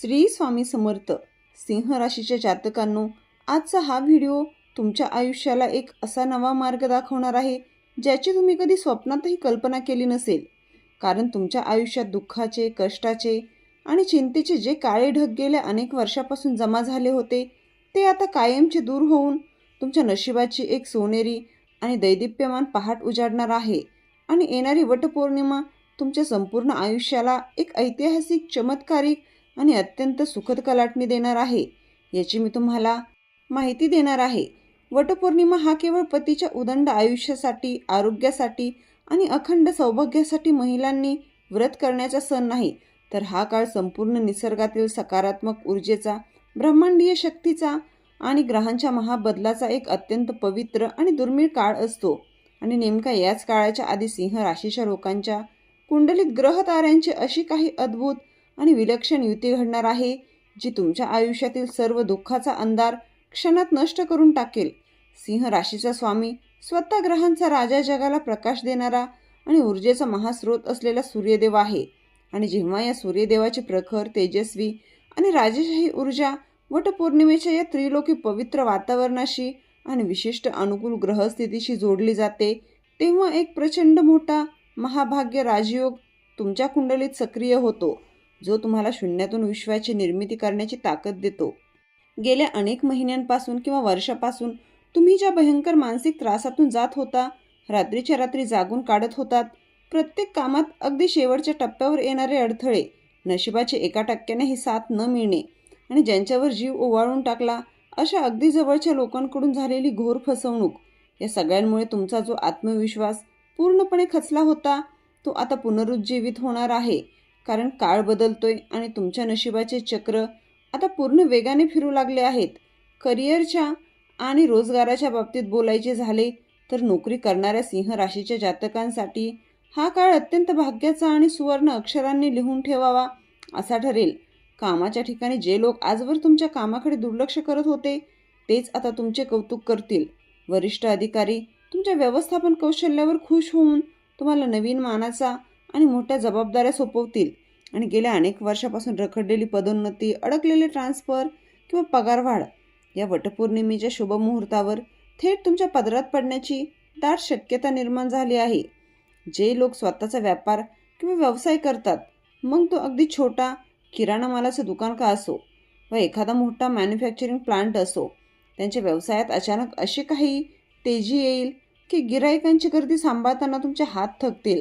श्री स्वामी समर्थ. सिंह राशीच्या जातकांनो, आजचा हा व्हिडिओ तुमच्या आयुष्याला एक असा नवा मार्ग दाखवणार आहे ज्याची तुम्ही कधी स्वप्नातही कल्पना केली नसेल. कारण तुमच्या आयुष्यात दुःखाचे, कष्टाचे आणि चिंतेचे जे काळे ढग गेल्या अनेक वर्षापासून जमा झाले होते, ते आता कायमचे दूर होऊन तुमच्या नशिबाची एक सोनेरी आणि दैदिप्यमान पहाट उजाडणार आहे. आणि येणारी वटपौर्णिमा तुमच्या संपूर्ण आयुष्याला एक ऐतिहासिक, चमत्कारिक आणि अत्यंत सुखद कलाटणी देणार आहे, याची मी तुम्हाला माहिती देणार आहे. वटपौर्णिमा हा केवळ पतीच्या उदंड आयुष्यासाठी, आरोग्यासाठी आणि अखंड सौभाग्यासाठी महिलांनी व्रत करण्याचा सण नाही, तर हा काळ संपूर्ण निसर्गातील सकारात्मक ऊर्जेचा, ब्रह्मांडीय शक्तीचा आणि ग्रहांच्या महाबदलाचा एक अत्यंत पवित्र आणि दुर्मिळ काळ असतो. आणि नेमका याच काळाच्या आधी सिंह राशीच्या लोकांच्या कुंडलीत ग्रह ताऱ्यांची अशी काही अद्भुत आणि विलक्षण युती घडणार आहे, जी तुमच्या आयुष्यातील सर्व दुःखाचा अंधार क्षणात नष्ट करून टाकेल. सिंह राशीचा स्वामी स्वतः ग्रहांचा राजा, जगाला प्रकाश देणारा आणि ऊर्जेचा महास्रोत असलेला सूर्यदेव आहे. आणि जेव्हा या सूर्यदेवाची प्रखर, तेजस्वी आणि राजेशाही ऊर्जा वटपौर्णिमेच्या या त्रिलोकी पवित्र वातावरणाशी आणि विशिष्ट अनुकूल ग्रहस्थितीशी जोडली जाते, तेव्हा एक प्रचंड मोठा महाभाग्य राजयोग तुमच्या कुंडलीत सक्रिय होतो, जो तुम्हाला शून्यातून विश्वाची निर्मिती करण्याची ताकद देतो. गेल्या अनेक महिन्यांपासून किंवा वर्षापासून तुम्ही ज्या भयंकर मानसिक त्रासातून जात होता, रात्रीच्या रात्री जागून काढत होतात, प्रत्येक कामात अगदी शेवटच्या टप्प्यावर येणारे अडथळे, नशिबाचे 1% साथ न मिळणे आणि ज्यांच्यावर जीव ओवाळून टाकला अशा अगदी जवळच्या लोकांकडून झालेली घोर फसवणूक, या सगळ्यांमुळे तुमचा जो आत्मविश्वास पूर्णपणे खचला होता, तो आता पुनरुज्जीवित होणार आहे. कारण काळ बदलतोय आणि तुमच्या नशिबाचे चक्र आता पूर्ण वेगाने फिरू लागले आहेत. करिअरच्या आणि रोजगाराच्या बाबतीत बोलायचे झाले तर नोकरी करणाऱ्या सिंह राशीच्या जातकांसाठी हा काळ अत्यंत भाग्याचा आणि सुवर्ण अक्षरांनी लिहून ठेवावा असा ठरेल. कामाच्या ठिकाणी जे लोक आजवर तुमच्या कामाकडे दुर्लक्ष करत होते, तेच आता तुमचे कौतुक करतील. वरिष्ठ अधिकारी तुमच्या व्यवस्थापन कौशल्यावर खुश होऊन तुम्हाला नवीन मानाचा आणि मोठ्या जबाबदाऱ्या सोपवतील. आणि गेल्या अनेक वर्षापासून रखडलेली पदोन्नती, अडकलेले ट्रान्सफर किंवा पगारवाढ या वटपौर्णिमेच्या शुभमुहूर्तावर थेट तुमच्या पदरात पडण्याची दाट शक्यता निर्माण झाली आहे. जे लोक स्वतःचा व्यापार किंवा व्यवसाय करतात, मग तो अगदी छोटा किराणा मालाचं दुकान का असो व एखादा मोठा मॅन्युफॅक्चरिंग प्लांट असो, त्यांच्या व्यवसायात अचानक अशी काही तेजी येईल की गिराईकांची गर्दी सांभाळताना तुमचे हात थकतील.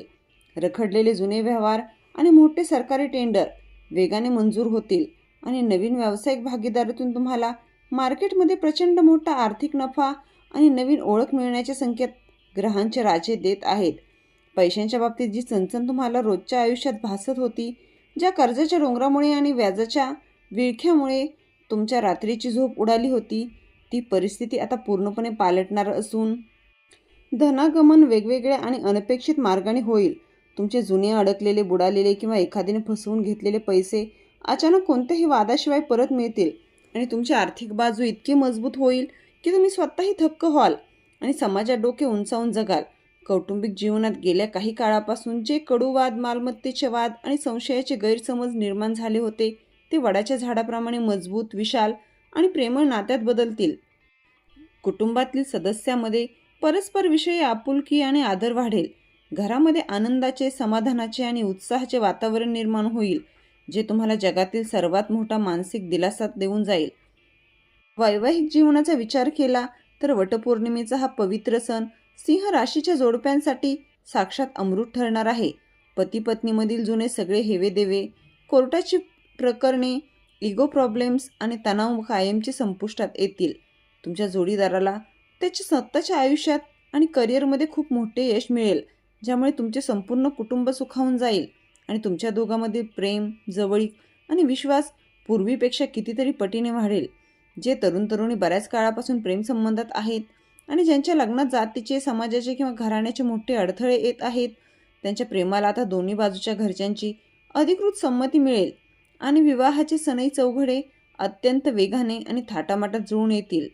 रखडलेले जुने व्यवहार आणि मोठे सरकारी टेंडर वेगाने मंजूर होतील आणि नवीन व्यावसायिक भागीदारीतून तुम्हाला मार्केटमध्ये प्रचंड मोठा आर्थिक नफा आणि नवीन ओळख मिळण्याचे संकेत ग्रहांचे राजे देत आहेत. पैशांच्या बाबतीत जी चणचण तुम्हाला रोजच्या आयुष्यात भासत होती, ज्या कर्जाच्या डोंगरामुळे आणि व्याजाच्या विळख्यामुळे तुमच्या रात्रीची झोप उडाली होती, ती परिस्थिती आता पूर्णपणे पालटणार असून धनागमन वेगवेगळ्या आणि अनपेक्षित मार्गाने होईल. तुमचे जुने, अडकलेले, बुडालेले किंवा एखाद्याने फसवून घेतलेले पैसे अचानक कोणत्याही वादाशिवाय परत मिळतील आणि तुमची आर्थिक बाजू इतकी मजबूत होईल की तुम्ही स्वतःही थक्क व्हाल आणि समाजात डोके उंचावून जगाल. कौटुंबिक जीवनात गेल्या काही काळापासून जे कडूवाद, मालमत्तेचे वाद आणि संशयाचे गैरसमज निर्माण झाले होते, ते वडाच्या झाडाप्रमाणे मजबूत, विशाल आणि प्रेमळ नात्यात बदलतील. कुटुंबातील सदस्यामध्ये परस्परविषयी आपुलकी आणि आदर वाढेल. घरामध्ये आनंदाचे, समाधानाचे आणि उत्साहाचे वातावरण निर्माण होईल, जे तुम्हाला जगातील सर्वात मोठा मानसिक दिलासा देऊन जाईल. वैवाहिक जीवनाचा विचार केला तर वटपौर्णिमेचा हा पवित्र सण सिंह राशीच्या जोडप्यांसाठी साक्षात अमृत ठरणार आहे. पती पत्नीमधील जुने सगळे हेवेदेवे, कोर्टाची प्रकरणे, इगो प्रॉब्लेम्स आणि तणाव कायमचे संपुष्टात येतील. तुमच्या जोडीदाराला त्याच्या स्वतःच्या आयुष्यात आणि करिअरमध्ये खूप मोठे यश मिळेल, ज्यामुळे तुमचे संपूर्ण कुटुंब सुखावून जाईल आणि तुमच्या दोघांमधील प्रेम, जवळीक आणि विश्वास पूर्वीपेक्षा कितीतरी पटीने वाढेल. जे तरुण तरुणी बऱ्याच काळापासून प्रेमसंबंधात आहेत आणि ज्यांच्या लग्नात जातीचे, समाजाचे किंवा घराण्याचे मोठे अडथळे येत आहेत, त्यांच्या प्रेमाला आता दोन्ही बाजूच्या घरच्यांची अधिकृत संमती मिळेल आणि विवाहाचे सनई चौघडे अत्यंत वेगाने आणि थाटामाटात जुळून येतील.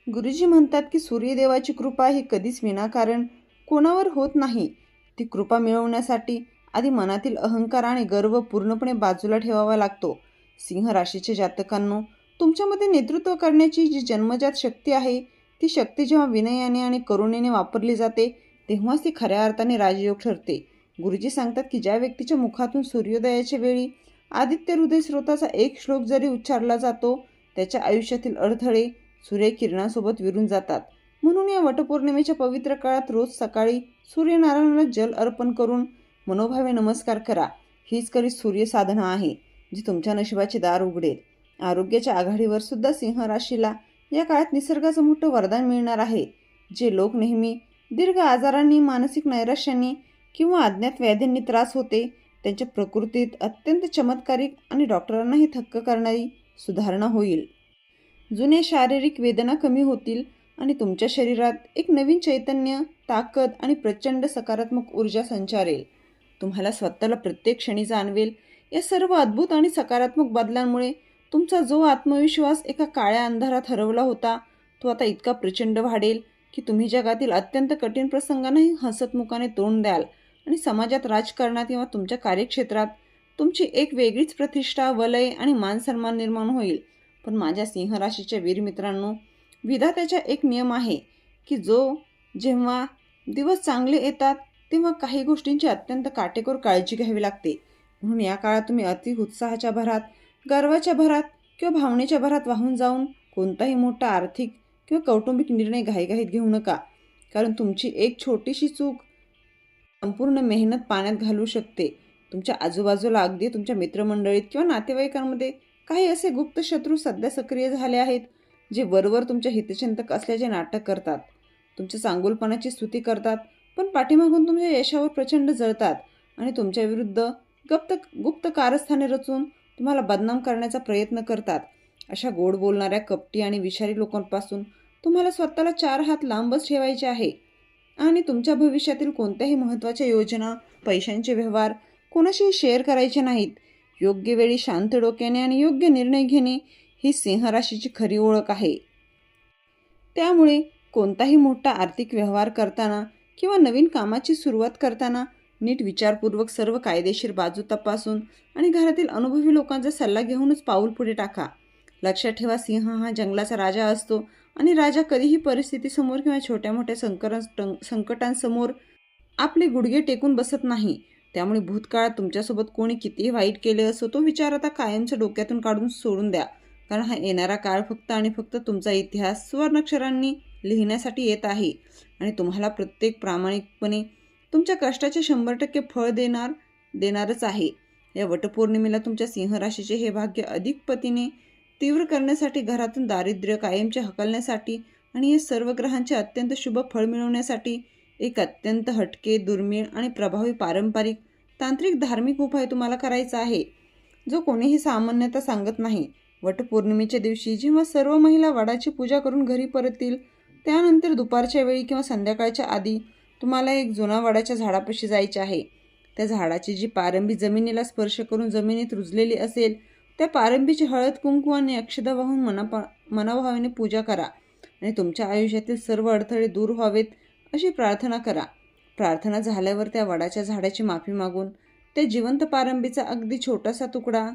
गुरुजी म्हणतात की सूर्यदेवाची कृपा ही कधीच विनाकारण कोणावर होत नाही. ती कृपा मिळवण्यासाठी आधी मनातील अहंकार आणि गर्व पूर्णपणे बाजूला ठेवावा लागतो. सिंह राशीच्या जातकांनो, तुमच्यामध्ये नेतृत्व करण्याची जी जन्मजात शक्ती आहे, ती शक्ती जेव्हा विनयाने आणि करुणेने वापरली जाते तेव्हाच ती खऱ्या अर्थाने राजयोग ठरते. गुरुजी सांगतात की ज्या व्यक्तीच्या मुखातून सूर्योदयाच्या वेळी आदित्य हृदय स्रोताचा एक श्लोक जरी उच्चारला जातो, त्याच्या आयुष्यातील अडथळे सूर्यकिरणासोबत विरून जातात. म्हणून या वटपौर्णिमेच्या पवित्र काळात रोज सकाळी सूर्यनारायणाला जल अर्पण करून मनोभावे नमस्कार करा. हीच खरी सूर्य साधना आहे, जी तुमच्या नशिबाचे दार उघडेल. आरोग्याच्या आघाडीवर सुद्धा सिंह राशीला या काळात निसर्गाचं मोठं वरदान मिळणार आहे. जे लोक नेहमी दीर्घ आजारांनी, मानसिक नैराश्याने किंवा अज्ञात व्याधींनी त्रास होते, त्यांच्या प्रकृतीत अत्यंत चमत्कारिक आणि डॉक्टरांनाही थक्क करणारी सुधारणा होईल. जुने शारीरिक वेदना कमी होतील आणि तुमच्या शरीरात एक नवीन चैतन्य, ताकद आणि प्रचंड सकारात्मक ऊर्जा संचारेल. तुम्हाला स्वतःला प्रत्येक क्षणी जाणवेल. या सर्व अद्भुत आणि सकारात्मक बदलांमुळे तुमचा जो आत्मविश्वास एका काळ्या अंधारात हरवला होता, तो आता इतका प्रचंड वाढेल की तुम्ही जगातील अत्यंत कठीण प्रसंगांनाही हसतमुखाने तोंड द्याल आणि समाजात, राजकारणात किंवा तुमच्या कार्यक्षेत्रात तुमची एक वेगळीच प्रतिष्ठा, वलय आणि मानसन्मान निर्माण होईल. पण माझ्या सिंह राशीच्या वीर मित्रांनो, विधात्याचा एक नियम आहे की जेव्हा दिवस चांगले येतात तेव्हा काही गोष्टींची अत्यंत काटेकोर काळजी घ्यावी लागते. म्हणून या काळात तुम्ही अति उत्साहाच्या भरात, गर्वाच्या भरात किंवा भावनेच्या भरात वाहून जाऊन कोणताही मोठा आर्थिक किंवा कौटुंबिक निर्णय घाईघाईत घेऊ नका. कारण तुमची एक छोटीशी चूक संपूर्ण मेहनत पाण्यात घालवू शकते. तुमच्या आजूबाजूला, अगदी तुमच्या मित्रमंडळीत किंवा नातेवाईकांमध्ये काही असे गुप्त शत्रू सध्या सक्रिय झाले आहेत, जे वरवर तुमच्या हितचिंतक असल्याचे नाटक करतात, तुमच्या चांगुलपणाची स्तुती करतात, पण पाठीमागून तुमच्या यशावर प्रचंड जळतात आणि तुमच्या विरुद्ध गुप्त कारस्थाने रचून तुम्हाला बदनाम करण्याचा प्रयत्न करतात. अशा गोड बोलणाऱ्या, कपटी आणि विषारी लोकांपासून तुम्हाला स्वतःला 4 हात लांबच ठेवायचे आहे. आणि तुमच्या भविष्यातील कोणत्याही महत्त्वाच्या योजना, पैशांचे व्यवहार कोणाशीही शेअर करायचे नाहीत. योग्य वेळी शांत डोक्याने आणि योग्य निर्णय घेणे ही सिंह राशीची खरी ओळख आहे. त्यामुळे कोणताही मोठा आर्थिक व्यवहार करताना किंवा नवीन कामाची सुरुवात करताना नीट विचारपूर्वक सर्व कायदेशीर बाजू तपासून आणि घरातील अनुभवी लोकांचा सल्ला घेऊनच पाऊल पुढे टाका. लक्षात ठेवा, सिंह हा जंगलाचा राजा असतो आणि राजा कधीही परिस्थितीसमोर किंवा छोट्या मोठ्या संकटांसमोर आपले गुडघे टेकून बसत नाही. त्यामुळे भूतकाळात तुमच्यासोबत कोणी कितीही वाईट केले असो, तो विचार आता कायमच्या डोक्यातून काढून सोडून द्या. कारण हा येणारा काळ फक्त आणि फक्त तुमचा इतिहास सुवर्णाक्षरांनी लिहिण्यासाठी येत आहे आणि तुम्हाला प्रत्येक प्रामाणिकपणे तुमच्या कष्टाचे 100% फळ देणारच आहे. या वटपौर्णिमेला तुमच्या सिंह राशीचे हे भाग्य अधिक पतीने तीव्र करण्यासाठी, घरातून दारिद्र्य कायमचे हकलण्यासाठी आणि या सर्व ग्रहांचे अत्यंत शुभ फळ मिळवण्यासाठी एक अत्यंत हटके, दुर्मिळ आणि प्रभावी पारंपरिक, तांत्रिक, धार्मिक उपाय तुम्हाला करायचा आहे, जो कोणीही सामान्यतः सांगत नाही. वटपौर्णिमेच्या दिवशी जेव्हा सर्व महिला वडाची पूजा करून घरी परततील, त्यानंतर दुपारच्या वेळी किंवा संध्याकाळच्या आधी तुम्हाला एक जुना वडाच्या झाडापाशी जायचे आहे. त्या झाडाची जी पारंबी जमिनीला स्पर्श करून जमिनीत रुजलेली असेल, त्या पारंबीची हळद, कुंकू आणि अक्षता वाहून मनोभावाने पूजा करा आणि तुमच्या आयुष्यातील सर्व अडथळे दूर व्हावेत अशी प्रार्थना करा. प्रार्थना झाल्यावर त्या वडाच्या झाडाची माफी मागून त्या जिवंत पारंबीचा अगदी छोटासा तुकडा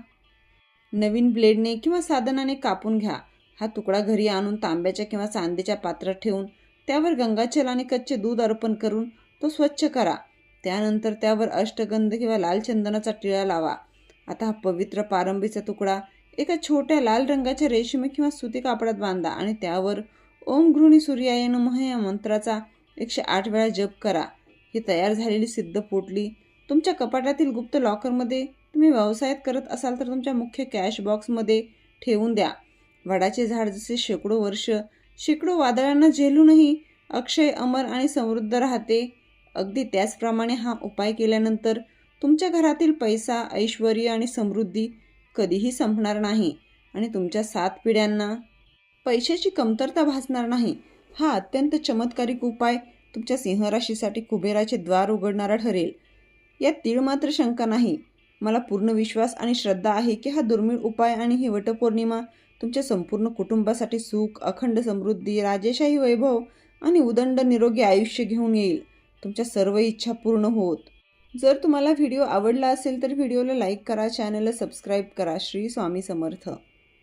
नवीन ब्लेडने किंवा साधनाने कापून घ्या. हा तुकडा घरी आणून तांब्याच्या किंवा चांदीच्या पात्रात ठेवून त्यावर गंगाजल आणि कच्चे दूध अर्पण करून तो स्वच्छ करा. त्यानंतर त्यावर अष्टगंध किंवा लाल चंदनाचा टिळा लावा. आता हा पवित्र पारंबीचा तुकडा एका छोट्या लाल रंगाच्या रेशमी किंवा सुती कापडात बांधा आणि त्यावर ओम गृहिणी सूर्याय नमः या मंत्राचा 108 वेळा जप करा. ही तयार झालेली सिद्ध पोटली तुमच्या कपाटातील गुप्त लॉकरमध्ये, तुम्ही व्यवसायात करत असाल तर तुमच्या मुख्य कॅश बॉक्समध्ये ठेवून द्या. वडाचे झाड जसे शेकडो वादळांना झेलूनही अक्षय, अमर आणि समृद्ध राहते, अगदी त्याचप्रमाणे हा उपाय केल्यानंतर तुमच्या घरातील पैसा, ऐश्वर्य आणि समृद्धी कधीही संपणार नाही आणि तुमच्या 7 पिढ्यांना पैशाची कमतरता भासणार नाही. हा अत्यंत चमत्कारिक उपाय तुमच्या सिंह राशीसाठी कुबेराचे द्वार उघडणारा ठरेल, यात तीळ मात्र शंका नाही. मला पूर्ण विश्वास आणि श्रद्धा आहे की हा दुर्मिळ उपाय आणि ही वटपौर्णिमा तुमच्या संपूर्ण कुटुंबासाठी सुख, अखंड समृद्धी, राजेशाही वैभव आणि उदंड निरोगी आयुष्य घेऊन येईल. तुमच्या सर्व इच्छा पूर्ण होत. जर तुम्हाला व्हिडिओ आवडला असेल तर व्हिडिओला लाईक करा, चॅनलला सबस्क्राईब करा. श्री स्वामी समर्थ.